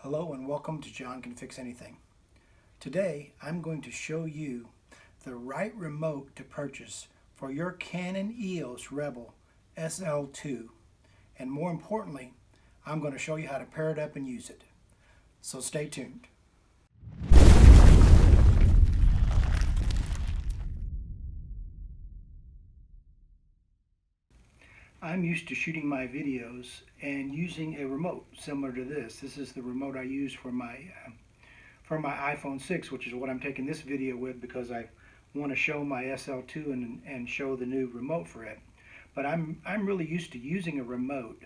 Hello and welcome to John Can Fix Anything. Today I'm going to show you the right remote to purchase for your Canon EOS Rebel SL2, and more importantly I'm going to show you how to pair it up and use it. So stay tuned. I'm used to shooting my videos and using a remote similar to this. This is the remote I use for my iPhone 6, which is what I'm taking this video with because I want to show my SL2 and show the new remote for it. But I'm really used to using a remote,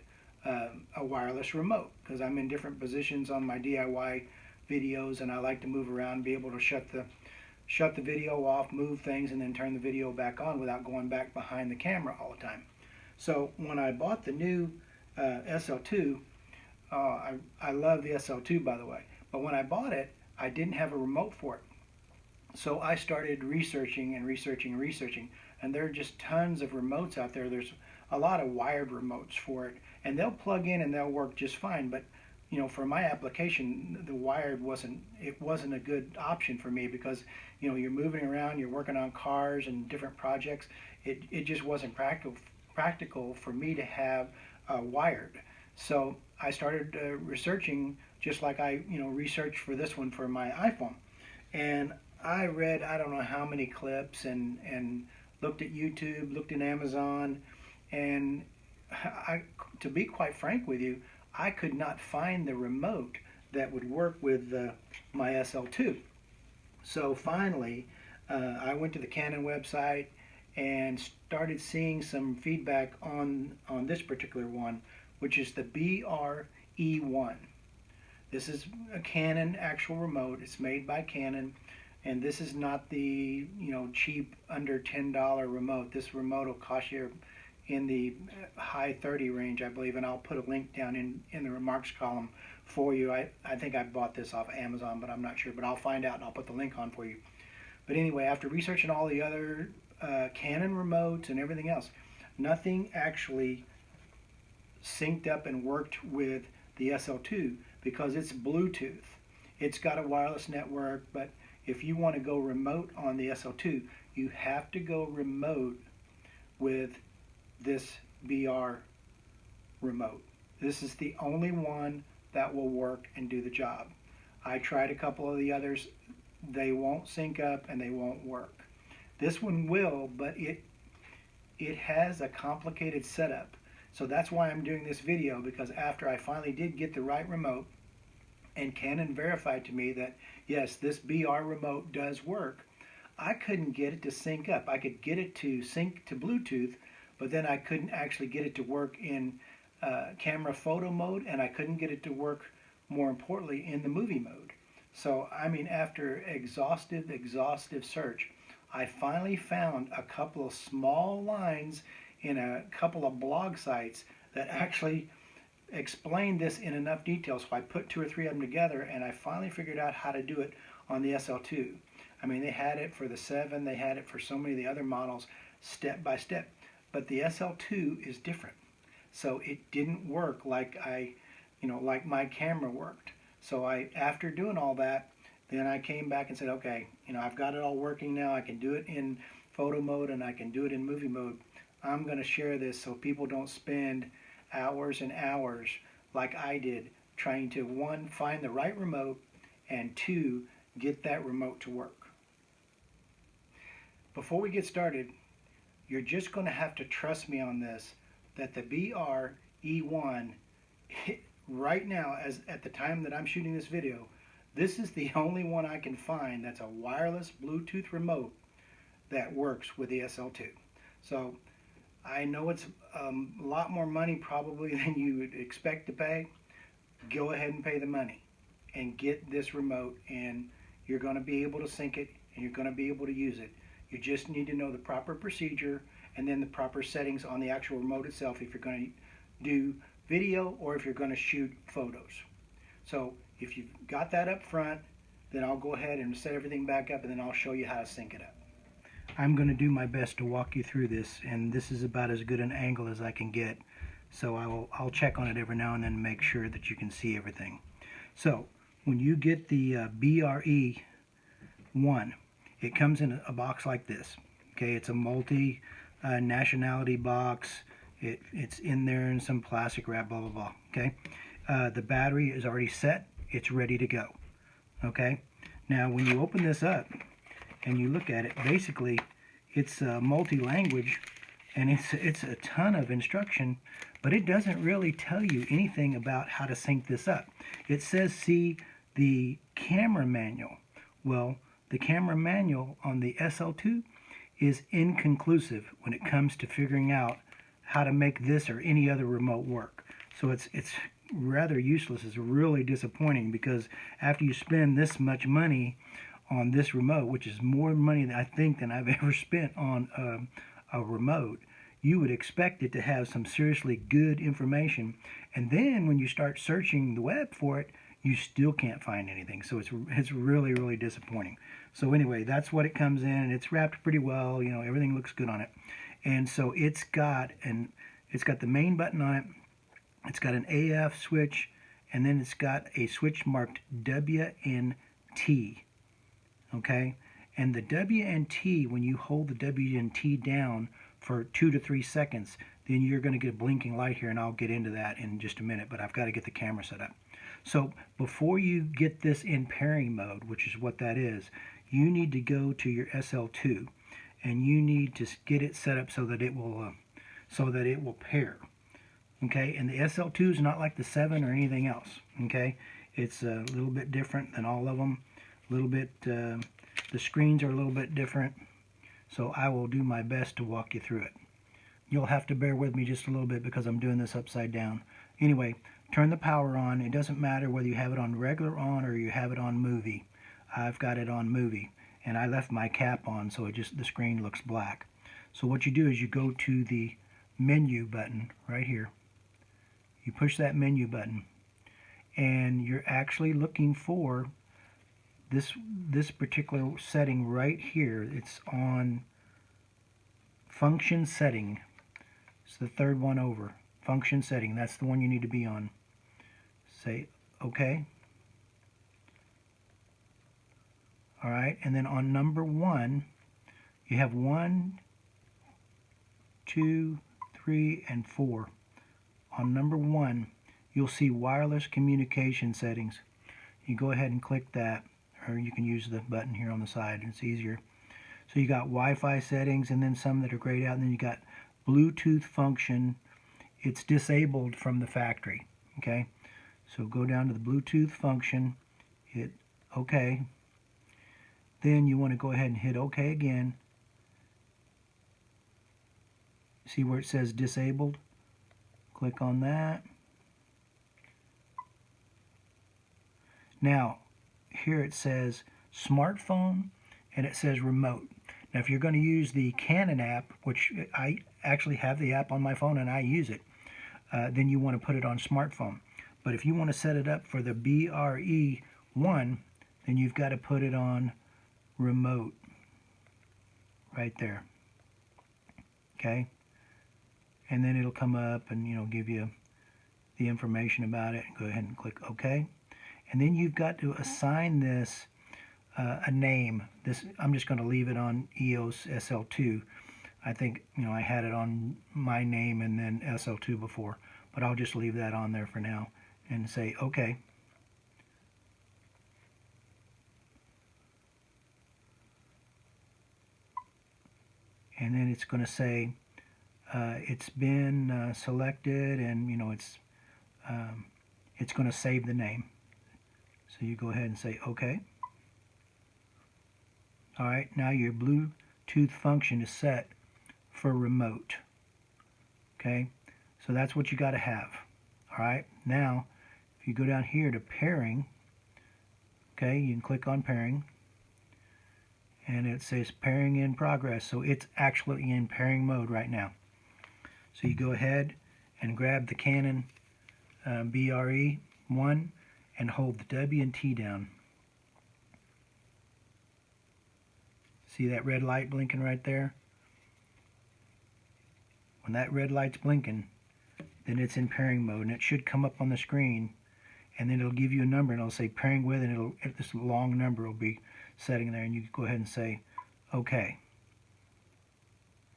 a wireless remote, because I'm in different positions on my DIY videos and I like to move around, be able to shut the video off, move things, and then turn the video back on without going back behind the camera all the time. So when I bought the new SL2, I love the SL2 by the way, but when I bought it, I didn't have a remote for it. So I started researching, and there are just tons of remotes out there. There's a lot of wired remotes for it, and they'll plug in and they'll work just fine, but you know, for my application, the wired wasn't a good option for me because, you know, you're moving around, you're working on cars and different projects. It just wasn't practical for me to have wired. So I started researching, just like I researched for this one for my iPhone, and I read I don't know how many clips and looked at YouTube, looked at Amazon, and to be quite frank with you, I could not find the remote that would work with my SL2. So finally I went to the Canon website and started seeing some feedback on this particular one, which is the BR-E1. This is a Canon actual remote. It's made by Canon, and this is not the cheap under $10 remote. This remote will cost you in the high 30 range, I believe, and I'll put a link down in the remarks column for you. I think I bought this off Amazon, but I'm not sure, but I'll find out and I'll put the link on for you. But anyway, after researching all the other Canon remotes and everything else, nothing actually synced up and worked with the SL2 because it's Bluetooth. It's got a wireless network, but if you want to go remote on the SL2, you have to go remote with this BR remote. This is the only one that will work and do the job. I tried a couple of the others. They won't sync up and they won't work. This one will, but it has a complicated setup. So that's why I'm doing this video, because after I finally did get the right remote and Canon verified to me that yes, this BR remote does work, I couldn't get it to sync up. I could get it to sync to Bluetooth, but then I couldn't actually get it to work in camera photo mode, and I couldn't get it to work, more importantly, in the movie mode. So I mean, after exhaustive search, I finally found a couple of small lines in a couple of blog sites that actually explained this in enough detail. So I put 2 or 3 of them together, and I finally figured out how to do it on the SL2. I mean, they had it for the 7, they had it for so many of the other models, step by step. But the SL2 is different. So it didn't work like like my camera worked. So after doing all that, then I came back and said, okay, I've got it all working now. I can do it in photo mode and I can do it in movie mode. I'm going to share this so people don't spend hours and hours like I did trying to, 1, find the right remote, and 2, get that remote to work. Before we get started, you're just going to have to trust me on this, that the BR-E1 right now, as at the time that I'm shooting this video, this is the only one I can find that's a wireless Bluetooth remote that works with the SL2. So I know it's a lot more money probably than you would expect to pay. Go ahead and pay the money and get this remote, and you're going to be able to sync it and you're going to be able to use it. You just need to know the proper procedure and then the proper settings on the actual remote itself if you're going to do video or if you're going to shoot photos. So if you've got that up front, then I'll go ahead and set everything back up, and then I'll show you how to sync it up. I'm going to do my best to walk you through this, and this is about as good an angle as I can get. So I'll check on it every now and then and make sure that you can see everything. So when you get the BR-E1, it comes in a box like this. Okay, it's a multi nationality box. It's in there in some plastic wrap, blah blah blah. Okay, the battery is already set. It's ready to go. Okay, now when you open this up and you look at it, basically it's multi-language, and it's a ton of instruction, but it doesn't really tell you anything about how to sync this up. It says see the camera manual. Well, the camera manual on the SL2 is inconclusive when it comes to figuring out how to make this or any other remote work. So it's rather useless. It's really disappointing, because after you spend this much money on this remote, which is more money than I think than I've ever spent on a remote, you would expect it to have some seriously good information, and then when you start searching the web for it, you still can't find anything. So it's really disappointing. So anyway, that's what it comes in. It's wrapped pretty well, you know, everything looks good on it. And so it's got the main button on it. It's got an AF switch, and then it's got a switch marked W and T. Okay? And the W and T, when you hold the W and T down for 2 to 3 seconds, then you're going to get a blinking light here, and I'll get into that in just a minute, but I've got to get the camera set up. So before you get this in pairing mode, which is what that is, you need to go to your SL2, and you need to get it set up so that it will pair. Okay, and the SL2 is not like the 7 or anything else. Okay, it's a little bit different than all of them. A little bit, the screens are a little bit different. So I will do my best to walk you through it. You'll have to bear with me just a little bit because I'm doing this upside down. Anyway, turn the power on. It doesn't matter whether you have it on regular on or you have it on movie. I've got it on movie, and I left my cap on, so the screen looks black. So what you do is you go to the menu button right here. You push that menu button, and you're actually looking for this particular setting right here. It's on function setting. It's the third one over. Function setting. That's the one you need to be on. Say OK. Alright, and then on number 1, you have 1, 2, 3, and 4. On number 1, you'll see wireless communication settings. You go ahead and click that, or you can use the button here on the side. It's easier. So you got Wi-Fi settings, and then some that are grayed out, and then you got Bluetooth function. It's disabled from the factory. Okay, so go down to the Bluetooth function, hit OK. Then you want to go ahead and hit OK again. See where it says disabled? Click on that. Now, here it says smartphone, and it says remote. Now, if you're going to use the Canon app, which I actually have the app on my phone and I use it, then you want to put it on smartphone. But if you want to set it up for the BR-E1, then you've got to put it on remote right there. Okay? And then it'll come up and, you know, give you the information about it. Go ahead and click OK. And then you've got to assign this a name. I'm just going to leave it on EOS SL2. I think, you know, I had it on my name and then SL2 before, but I'll just leave that on there for now and say OK. And then it's going to say it's been selected, and you know it's going to save the name. So you go ahead and say OK. Alright, now your Bluetooth function is set for remote. Okay, so that's what you got to have. Alright, now if you go down here to pairing, okay, you can click on pairing, and it says pairing in progress, so it's actually in pairing mode right now. So you go ahead and grab the Canon BR-E1 and hold the W and T down. See that red light blinking right there? When that red light's blinking, then it's in pairing mode, and it should come up on the screen, and then it'll give you a number, and it'll say pairing with, and this long number will be setting there, and you can go ahead and say OK.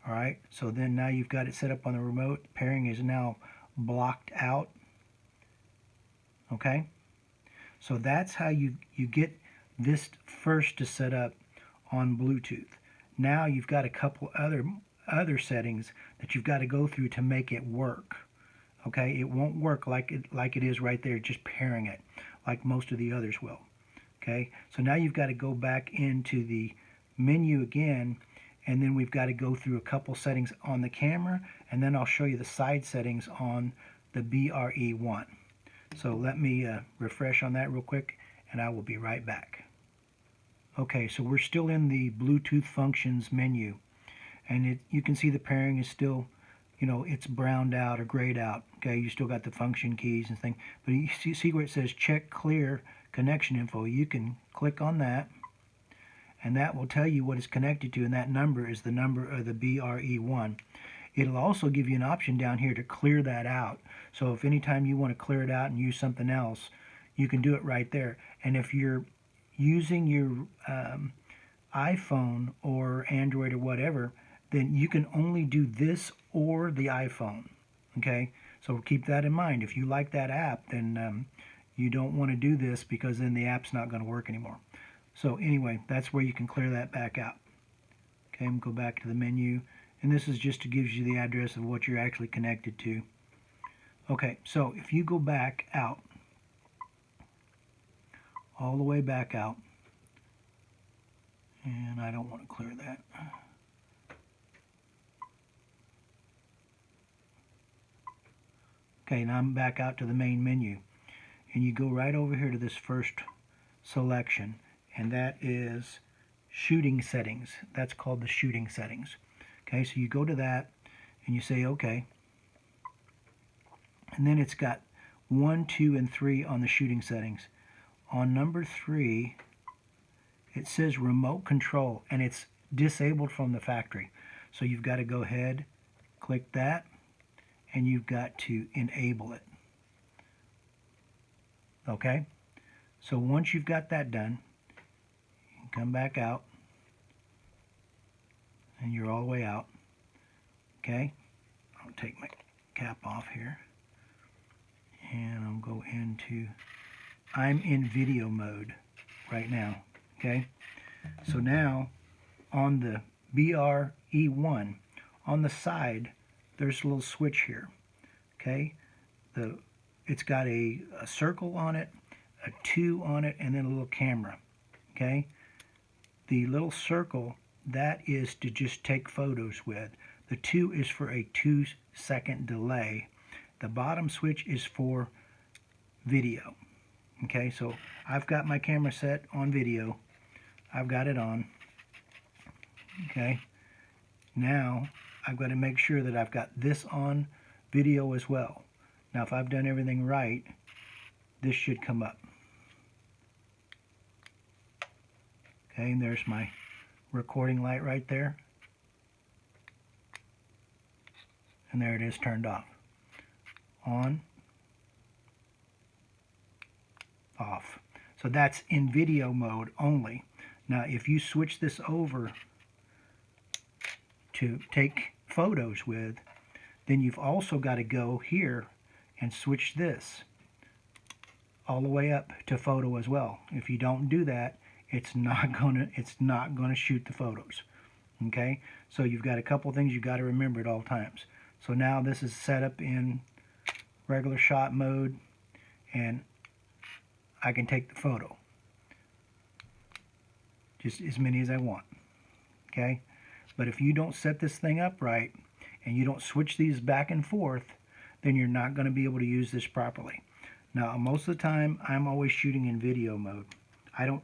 Alright, so then now you've got it set up on the remote. Pairing is now blocked out. Okay, so that's how you get this first to set up on Bluetooth. Now you've got a couple other settings that you've got to go through to make it work. Okay, it won't work like it is right there, just pairing it like most of the others will. Okay, so now you've got to go back into the menu again, and then we've got to go through a couple settings on the camera, and then I'll show you the side settings on the BR-E1. So let me refresh on that real quick, and I will be right back. Okay, so we're still in the Bluetooth functions menu, and you can see the pairing is still, it's browned out or grayed out. Okay, you still got the function keys and things, but you see where it says check clear connection info. You can click on that, and that will tell you what it's connected to, and that number is the number of the BR-E1. It'll also give you an option down here to clear that out. So if anytime you want to clear it out and use something else, you can do it right there. And if you're using your iPhone or Android or whatever, then you can only do this or the iPhone. Okay, so keep that in mind. If you like that app, then you don't want to do this, because then the app's not going to work anymore. So anyway, that's where you can clear that back out. Okay, I'm going to go back to the menu, and this is just to give you the address of what you're actually connected to. Okay, so if you go back out, all the way back out, and I don't want to clear that. Okay, now I'm back out to the main menu, and you go right over here to this first selection, and that is shooting settings. That's called the shooting settings. Okay, so you go to that and you say OK, and then it's got 1, 2, and 3 on the shooting settings. On number 3, it says remote control, and it's disabled from the factory. So you've got to go ahead, click that, and you've got to enable it. Okay, so once you've got that done, you come back out, and you're all the way out. Okay, I'll take my cap off here, and I'll go into, I'm in video mode right now. Okay, so now on the BR-E1, on the side, there's a little switch here. Okay, it's got a circle on it, a 2 on it, and then a little camera. Okay, the little circle, that is to just take photos with. The 2 is for a 2-second delay. The bottom switch is for video. Okay, so I've got my camera set on video. I've got it on. Okay, now I've got to make sure that I've got this on video as well. Now if I've done everything right, this should come up. Okay, and there's my recording light right there. And there it is, turned off. On, off. So that's in video mode only. Now if you switch this over to take photos with, then you've also got to go here and switch this all the way up to photo as well. If you don't do that, it's not gonna shoot the photos. Okay, so you've got a couple things you've got to remember at all times. So now this is set up in regular shot mode, and I can take the photo, just as many as I want. Okay, but if you don't set this thing up right and you don't switch these back and forth, then you're not going to be able to use this properly. Now most of the time I'm always shooting in video mode.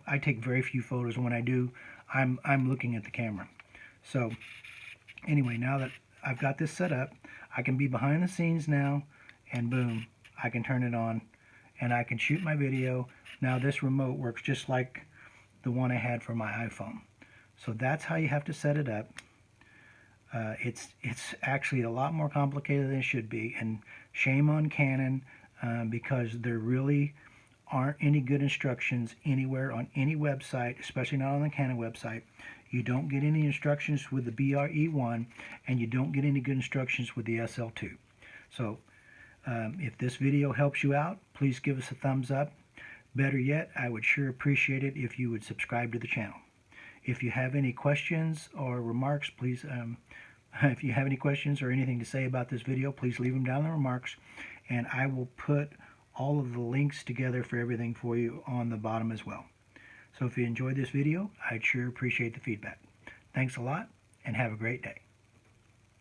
I take very few photos, and when I do, I'm looking at the camera. So anyway, now that I've got this set up, I can be behind the scenes now, and boom, I can turn it on and I can shoot my video. Now this remote works just like the one I had for my iPhone. So that's how you have to set it up. It's actually a lot more complicated than it should be, and shame on Canon, because they're really aren't any good instructions anywhere on any website, especially not on the Canon website. You don't get any instructions with the BR-E1, and you don't get any good instructions with the SL2. So if this video helps you out, please give us a thumbs up. Better yet, I would sure appreciate it if you would subscribe to the channel. If you have any questions or remarks, please, if you have any questions or anything to say about this video, please leave them down in the remarks, and I will put all of the links together for everything for you on the bottom as well. So if you enjoyed this video, I'd sure appreciate the feedback. Thanks a lot, and have a great day.